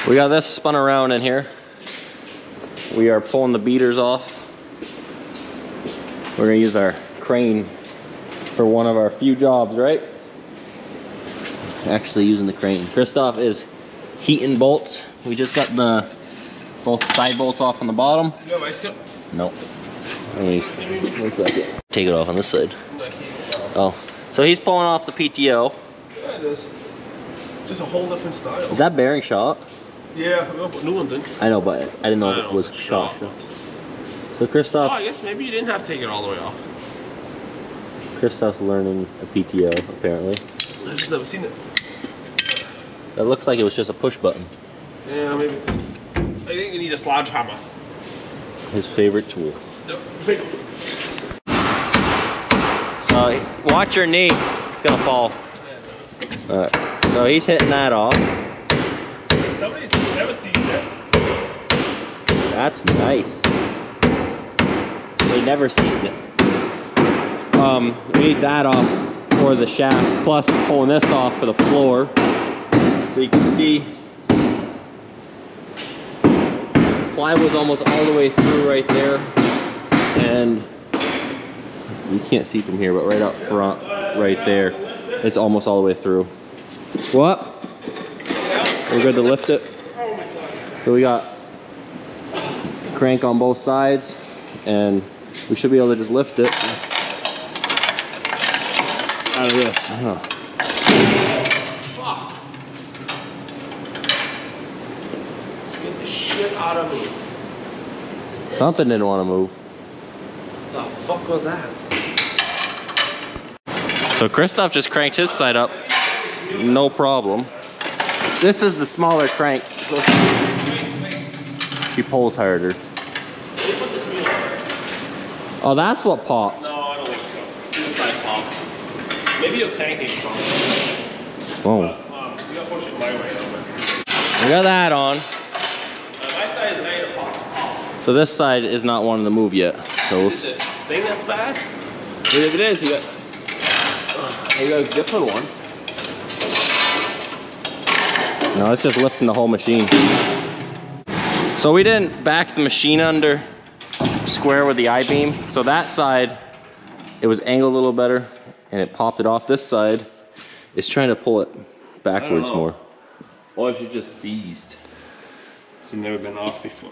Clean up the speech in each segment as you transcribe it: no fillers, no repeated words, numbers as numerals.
We got this spun around in here. We are pulling the beaters off. We're gonna use our crane for one of our few jobs, right? Actually using the crane. Christoph is heating bolts. We just got the both side bolts off on the bottom. You have ice cup? Nope. One second. Take it off on this side. Oh, so he's pulling off the PTO. Yeah, it is. Just a whole different style. Is that bearing shot? Yeah, we're gonna put new ones in. I know, but I didn't know if it was shot. So Christoph. Oh, I guess maybe you didn't have to take it all the way off. Christoph's learning a PTO apparently. I've just never seen it. That looks like it was just a push button. Yeah, maybe. I think you need a sledgehammer. His favorite tool. Yep. So watch your knee, it's gonna fall. Alright, so he's hitting that off. Somebody's never seen that. That's nice. We never seized it. We need that off for the shaft, plus pulling this off for the floor. So you can see the plywood's almost all the way through right there. And you can't see from here, but right up front, right there, it's almost all the way through. What? We're good to lift it. So we got crank on both sides, and we should be able to just lift it out of this. Oh. Fuck. Let's get the shit out of me. Something didn't want to move. What the fuck was that? So Christoph just cranked his side up, no problem. This is the smaller crank, so she pulls harder. Oh, that's what popped. No, I don't think so. This side popped. Maybe you're cranking from. Oh. You gotta push it my way over. We got that on. My side is ready to pop. So this side is not wanting to move yet. So Is it thing that's bad? But if it is, you got a different one. no, it's just lifting the whole machine. So we didn't back the machine under square with the I-beam. So that side, it was angled a little better and it popped it off. This side is trying to pull it backwards more. Or if you just seized. She's never been off before.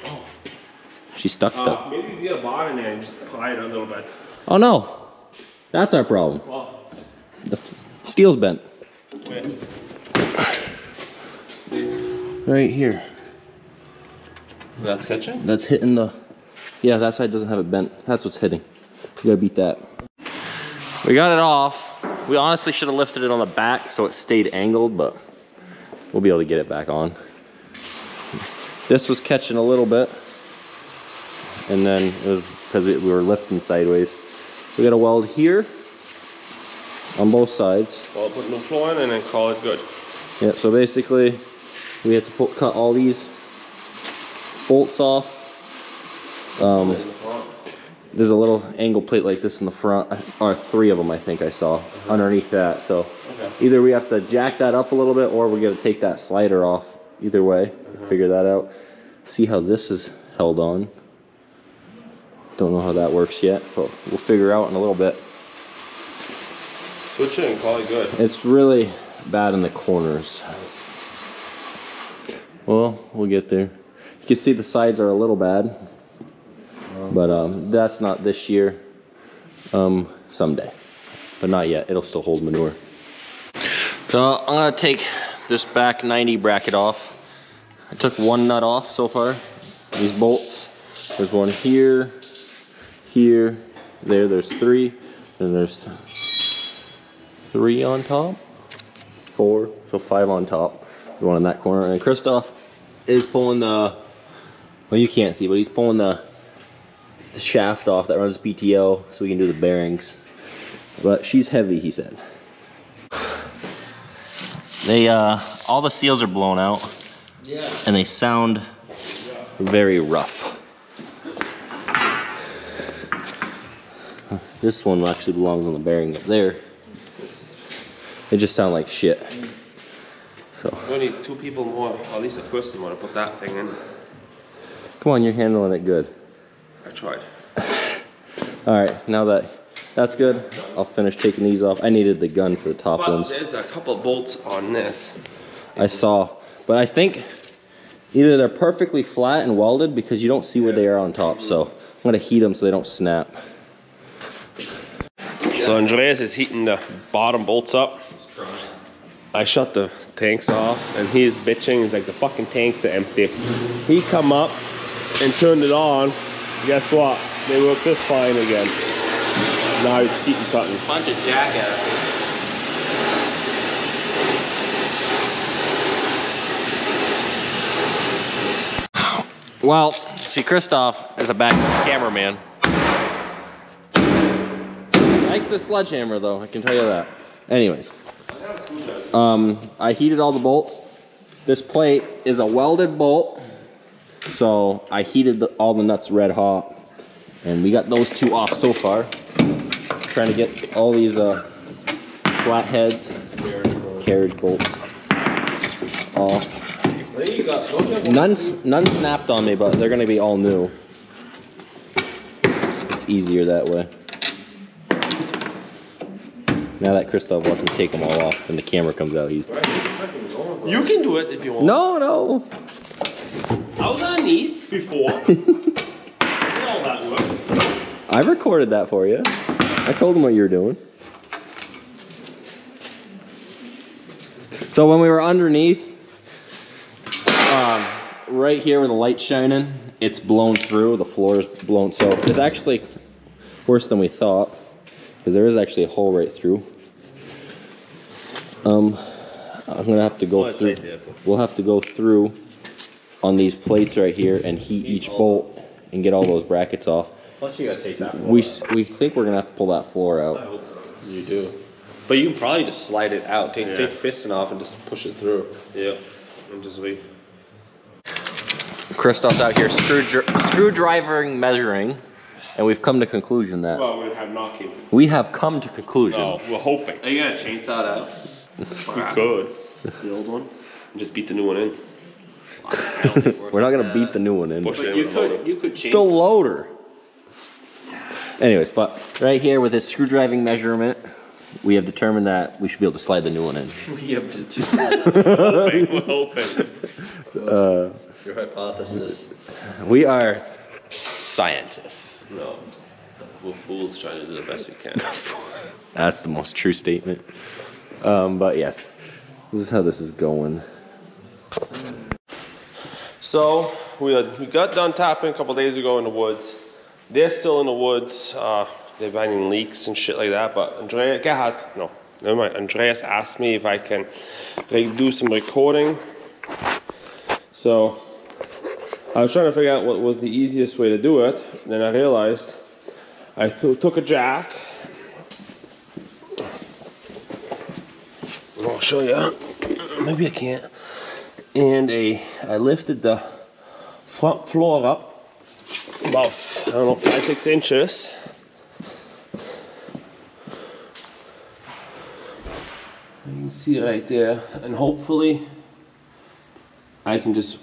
Oh. She's stuck. Maybe you get a bar in there and just pry it a little bit. Oh no, that's our problem. Well, The steel's bent. wait. Right here. That's catching? That's hitting the, yeah, that side doesn't have it bent. That's what's hitting. You gotta beat that. We got it off. We honestly should have lifted it on the back so it stayed angled, but we'll be able to get it back on. This was catching a little bit, and then it was because we were lifting sideways. We got a weld here on both sides. Well, put new floor in and then call it good. Yeah, so basically we have to cut all these bolts off. There's a little angle plate like this in the front, or 3 of them I think I saw underneath that. So either we have to jack that up a little bit, or we got to take that slider off. Either way, figure that out. See how this is held on. Don't know how that works yet, but we'll figure out in a little bit. Switch it and call it good. It's really bad in the corners. Well, we'll get there. You can see the sides are a little bad, but that's not this year. Someday, but not yet. It'll still hold manure. So I'm gonna take this back 90 bracket off. I took 1 nut off so far. These bolts. There's one here, here, there. There's 3, and there's 3 on top. 4, so 5 on top. There's one in that corner, and Christoph is pulling the, well, you can't see, but he's pulling the shaft off that runs PTO so we can do the bearings. But she's heavy, he said. They all the seals are blown out. Yeah. And they sound very rough. This one actually belongs on the bearing up there. They just sound like shit. So We need 2 people more, or at least a person more to put that thing in. Come on, you're handling it good. I tried. Alright, now that that's good, I'll finish taking these off. I needed the gun for the top But ones. there's a couple bolts on this. I saw, but I think either they're perfectly flat and welded because you don't see where they are on top, so I'm gonna heat them so they don't snap. So Andreas is heating the bottom bolts up. I shut the tanks off and he's bitching. He's like, the fucking tanks are empty. He come up and turned it on. Guess what? They work just fine again. Now he's keeping cutting. Bunch of jackasses. Well, see, Christoph is a bad cameraman. Likes the sledgehammer though, I can tell you that. Anyways, I heated all the bolts. This plate is a welded bolt, so I heated all the nuts red hot, and we got those 2 off so far. Trying to get all these flatheads, carriage bolts off. None snapped on me, but they're gonna be all new. It's easier that way. Now that Christoph watched me take them all off and the camera comes out, he's... You can do it if you want. No. I was underneath before. I did all that work. I recorded that for you. I told him what you were doing. So when we were underneath, right here where the light's shining, it's blown through, the floor is blown, so it's actually worse than we thought, because there is actually a hole right through. I'm gonna have to go through, we'll have to go through on these plates right here and heat each bolt and get all those brackets off. Plus you gotta take that We think we're gonna have to pull that floor out. I hope you do. But you can probably just slide it out. Take the piston off and just push it through. Yeah. And just leave. Christoph's out here screwdrivering, measuring, and we've come to conclusion that Well, we have not came to. we have come to conclusion. Oh, we're hoping. Are you gonna chainsaw it out? We could. The old one. And just beat the new one in. We're not gonna beat the new one in. Push it But in with the motor. you could chainsaw. The loader. Anyways, but right here with this screwdriving measurement, we have determined that we should be able to slide the new one in. We have to We're hoping. your hypothesis. We are scientists. No. We're fools trying to do the best we can. That's the most true statement. But yes, this is how this is going. So we got done tapping a couple days ago in the woods. They're still in the woods. They're finding leaks and shit like that. But Andreas asked me if I can do some recording. So I was trying to figure out what was the easiest way to do it. And then I realized I took a jack. I'll show you. Maybe I can't. And I lifted the front floor up about, I don't know, 5-6 inches. You can see right there, and hopefully I can just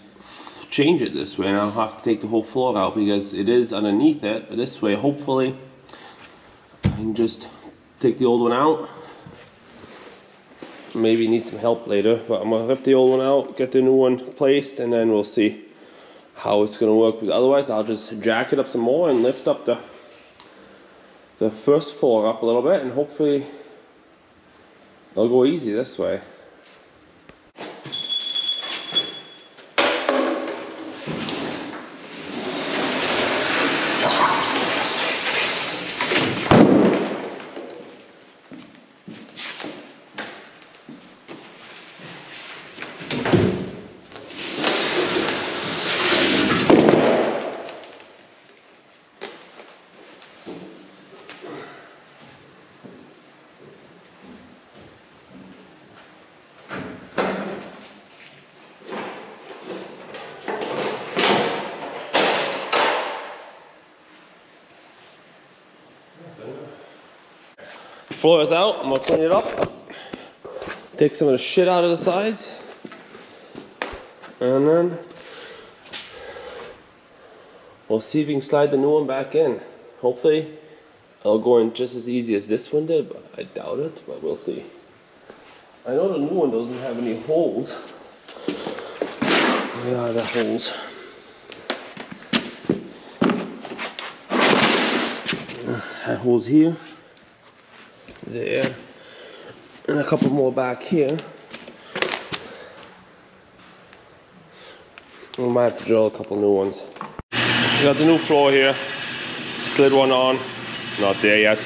change it this way, and I'll have to take the whole floor out because it is underneath it. But this way, hopefully I can just take the old one out. Maybe need some help later, but I'm gonna rip the old one out, get the new one placed, and then we'll see how it's gonna work. Because otherwise, I'll just jack it up some more and lift up the first floor up a little bit, and hopefully it'll go easy this way. Floor is out. I'm gonna clean it up. Take some of the shit out of the sides. And then we'll see if we can slide the new one back in. Hopefully it'll go in just as easy as this one did, but I doubt it, but we'll see. I know the new one doesn't have any holes. Yeah, the holes. Had holes here, there, and a couple more back here. We might have to drill a couple new ones. We got the new floor here. Slid one on, not there yet.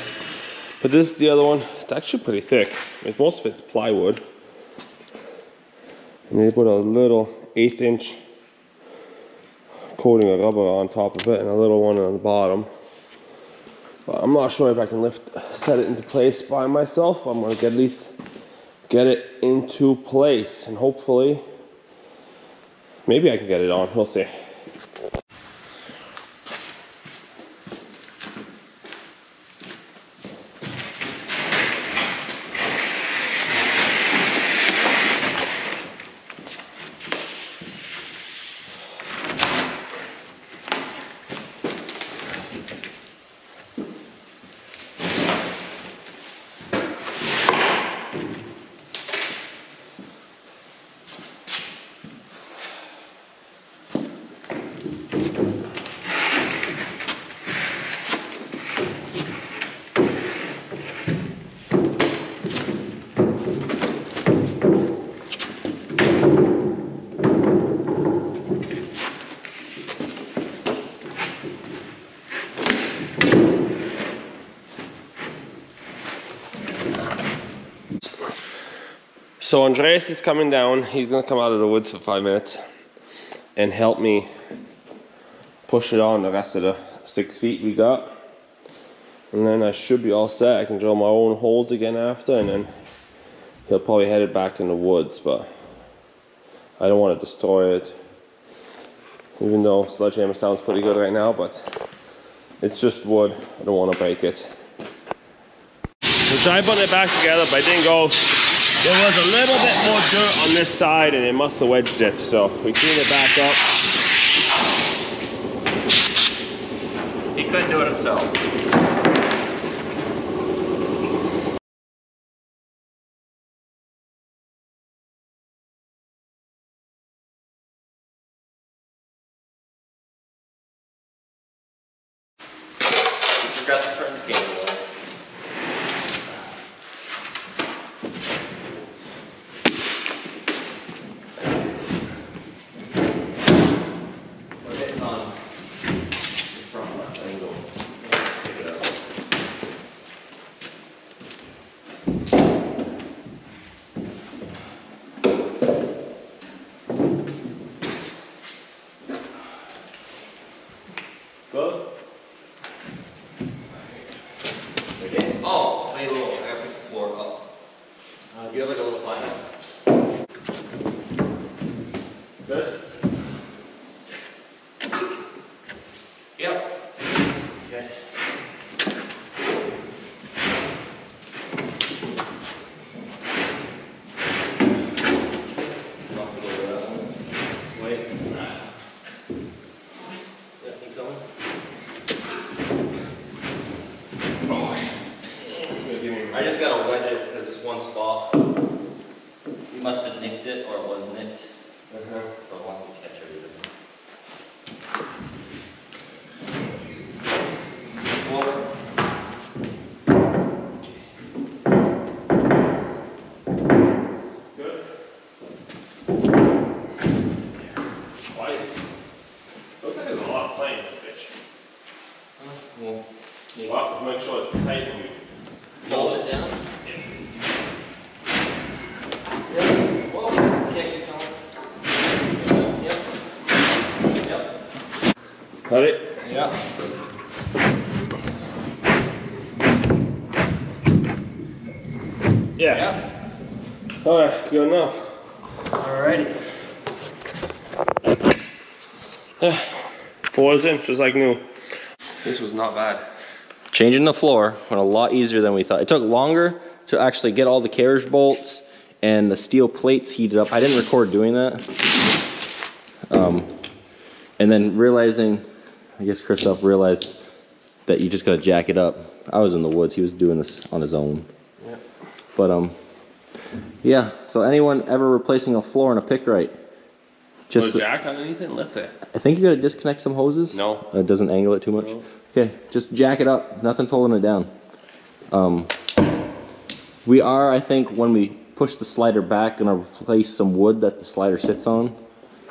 But this is the other one. It's actually pretty thick. Most of it's plywood. And they put a little 1/8 inch coating of rubber on top of it and a little one on the bottom. But I'm not sure if I can set it into place by myself, but I'm gonna at least get it into place, and hopefully, maybe I can get it on, we'll see. So Andreas is coming down. He's gonna come out of the woods for 5 minutes and help me push it on the rest of the 6 feet we got. And then I should be all set. I can drill my own holes again after, and then he'll probably head it back in the woods, but I don't want to destroy it. Even though sledgehammer sounds pretty good right now, but it's just wood. I don't want to break it. We tried putting it back together, but it didn't go. There was a little bit more dirt on this side and it must have wedged it, so we cleaned it back up. He couldn't do it himself. Forgot to turn the cable on. Good? Okay. Oh, wait a little. I gotta pick the floor up. Do you have like a little flat? Good? Yep. Okay. Wait. Yeah, keep going. I just gotta wedge it because this one spot, you must have nicked it or it was nicked. So it wants to catch everything. Over. Good? Why is it? Looks like there's a lot of play in this bitch. Well, You'll have to make sure it's tight when you hold it down. Yeah. Yep. Whoa. Okay, keep going. Yep. Yep. Cut it? Yeah. Yeah. Alright, good enough. Alrighty. Yeah. 4 is in, just like new. This was not bad. Changing the floor went a lot easier than we thought. It took longer to actually get all the carriage bolts and the steel plates heated up. I didn't record doing that. And then realizing, I guess Christoph realized that you just gotta jack it up. I was in the woods, he was doing this on his own. Yeah. But yeah, so anyone ever replacing a floor in a pick right, just Put a jack underneath it and lift it. I think you gotta disconnect some hoses. No. It doesn't angle it too much. No. Okay, just jack it up, nothing's holding it down. We are, I think, when we push the slider back, gonna replace some wood that the slider sits on.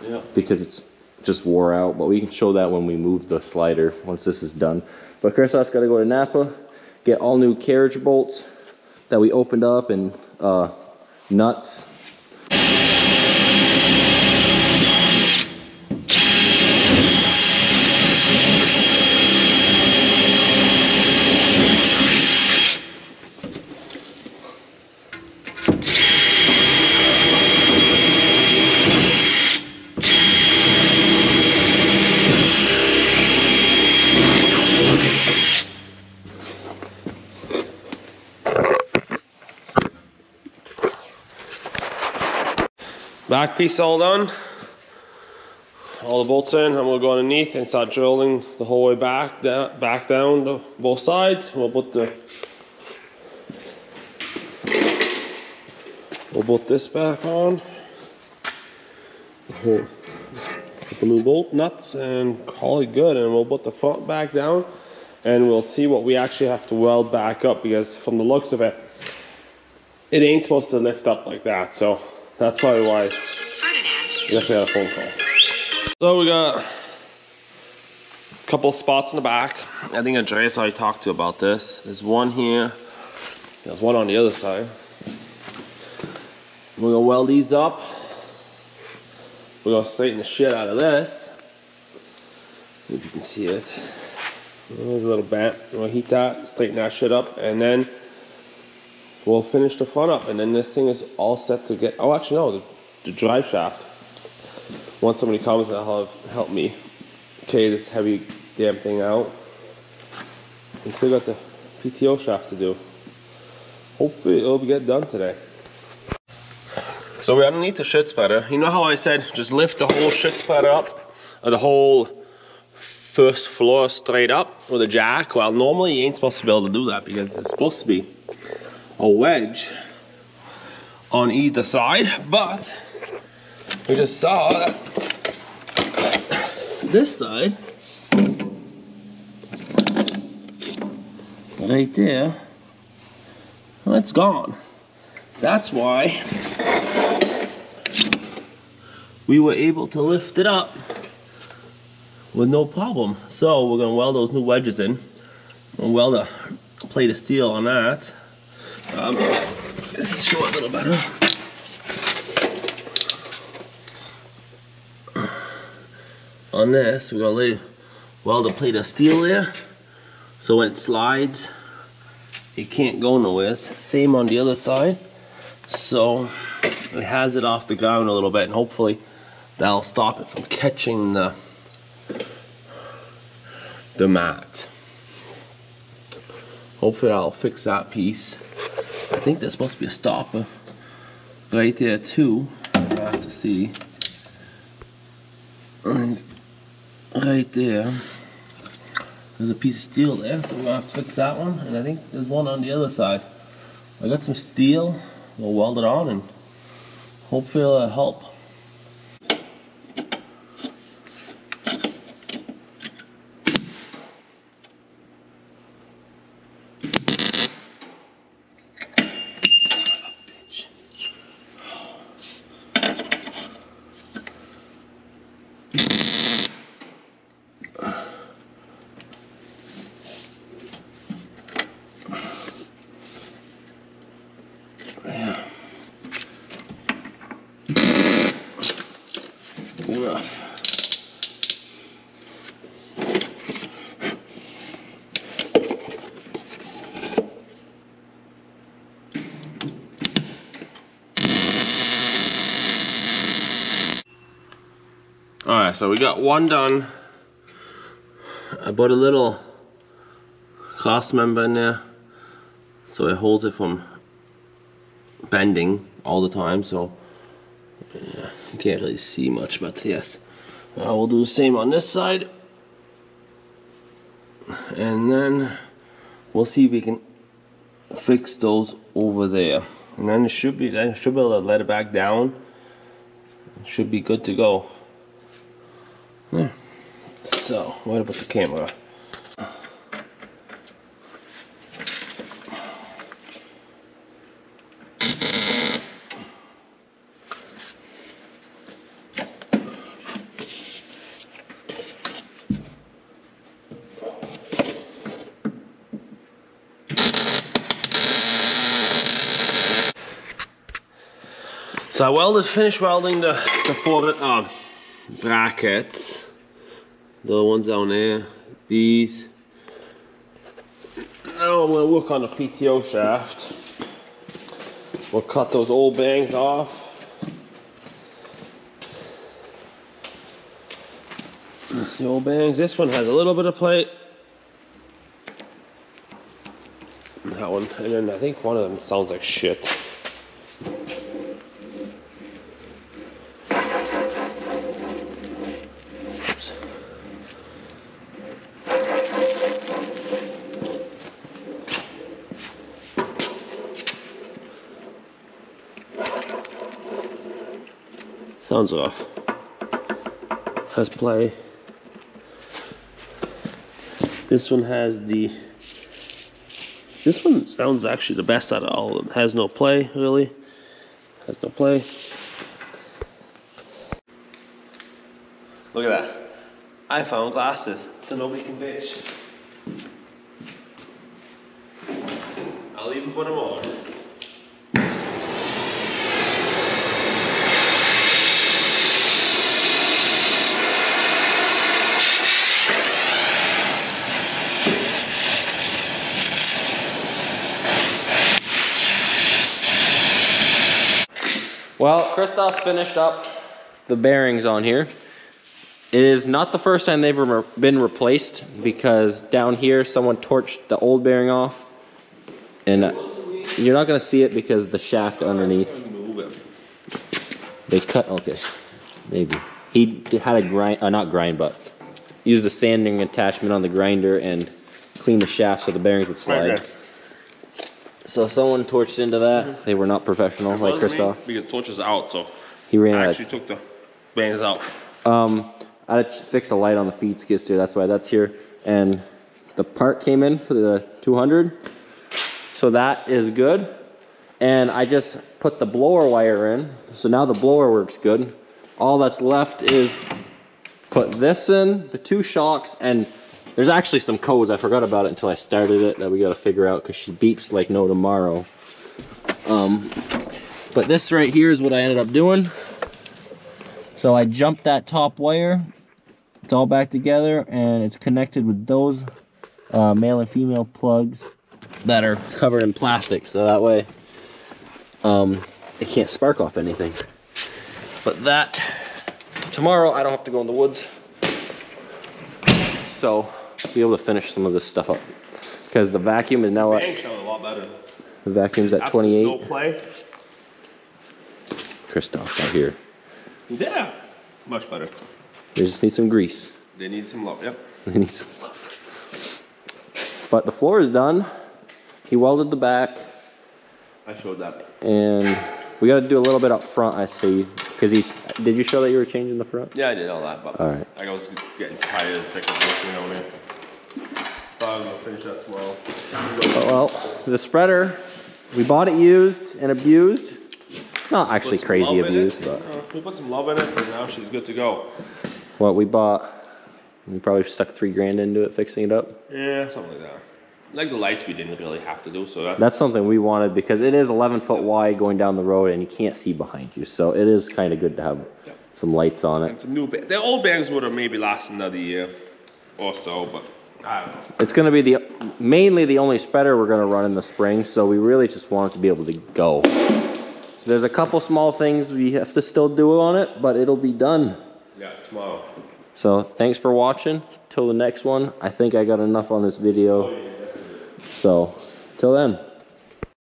Yeah. Because it's just wore out, but we can show that when we move the slider once this is done. But Christoph's got to go to Napa, get all new carriage bolts that we opened up and nuts. Back piece all done. All the bolts in, and we'll go underneath and start drilling the whole way back down to both sides. We'll put this back on. Put the new bolt nuts and call it good, and we'll put the front back down, and we'll see what we actually have to weld back up, because from the looks of it, it ain't supposed to lift up like that. So that's probably why. I guess I got a phone call. So we got a couple spots in the back. I think Andreas already talked to you about this. There's one here. There's one on the other side. We're gonna weld these up. We're gonna straighten the shit out of this. If you can see it. There's a little bent. We're gonna heat that, straighten that shit up, and then we'll finish the front up. And then this thing is all set to get. Oh, actually, no, the drive shaft. Once somebody comes, they'll help me carry this heavy damn thing out. We still got the PTO shaft to do. Hopefully it'll get done today. So we're underneath the shit spreader. You know how I said just lift the whole shit spreader up, or the whole first floor straight up with a jack? Well, normally you ain't supposed to be able to do that, because it's supposed to be a wedge on either side, but we just saw that this side, right there, well, it's gone. That's why we were able to lift it up with no problem. So we're gonna weld those new wedges in. We'll weld a plate of steel on that. Let's show it a little better. On this, we're gonna weld a plate of steel there, so when it slides, it can't go nowhere. Same on the other side, so it has it off the ground a little bit, and hopefully that'll stop it from catching the mat. Hopefully I'll fix that piece. I think there's supposed to be a stopper right there too. I have to see. And right there, there's a piece of steel there, so we're gonna have to fix that one. And I think there's one on the other side. I got some steel, we'll weld it on, and hopefully it'll help. Enough. Alright, so we got one done. I put a little cross member in there so it holds it from bending all the time, so yeah, you can't really see much, but yes, We'll do the same on this side. And then we'll see if we can fix those over there. And then it should be able to let it back down. It should be good to go. Yeah. So, what about the camera? So I finished welding the four brackets. The ones down there. These. Now I'm going to work on the PTO shaft. We'll cut those old bangs off. The old bangs. This one has a little bit of plate. That one. And then I think one of them sounds like shit. Sounds off. Has play. This one has the. This one sounds actually the best out of all of them. Has no play, really. Has no play. Look at that. I found glasses, so nobody can bitch. I'll even put them on. Well, Christoph finished up the bearings on here. It is not the first time they've been replaced, because down here someone torched the old bearing off, and you're not going to see it because the shaft underneath. They cut, okay, maybe. He had a grind, not grind, but used the sanding attachment on the grinder and cleaned the shaft so the bearings would slide. Okay. So someone torched into that. They were not professional, like Christoph. Because the torch is out, so he ran I actually took the bearings out. I had to fix a light on the feed skid steer. That's why that's here. And the part came in for the 200, so that is good. And I just put the blower wire in, so now the blower works good. All that's left is put this in, the two shocks, and there's actually some codes. I forgot about it until I started it that we got to figure out, because she beeps like no tomorrow. But this right here is what I ended up doing. So I jumped that top wire. It's all back together, and it's connected with those male and female plugs that are covered in plastic, so that way it can't spark off anything. But that, tomorrow I don't have to go in the woods, so I'll be able to finish some of this stuff up, because the vacuum is now at, a lot better. The vacuum's at 28. No play. Christoph out here. Yeah, much better. They just need some grease. They need some love, yep. They need some love. But the floor is done. He welded the back. I showed that. And we got to do a little bit up front, I see. Because did you show that you were changing the front? Yeah, I did all that, but all right. I was getting tired and sick of working on it. Thought I was gonna finish that tomorrow. Well, the spreader, we bought it used and abused. Not actually crazy abused, but we put some love in it, and now she's good to go. What we bought, we probably stuck $3 grand into it, fixing it up. Yeah, something like that. Like the lights, we didn't really have to do, so that's something we wanted, because it is 11 foot wide going down the road, and you can't see behind you, so it is kind of good to have some lights on it. And some new the old bangs would have maybe lasted another year or so, but I don't know. It's going to be mainly the only spreader we're going to run in the spring, so we really just want it to be able to go. So there's a couple small things we have to still do on it, but it'll be done. Yeah, tomorrow. So thanks for watching. Till the next one. I think I got enough on this video. So till then.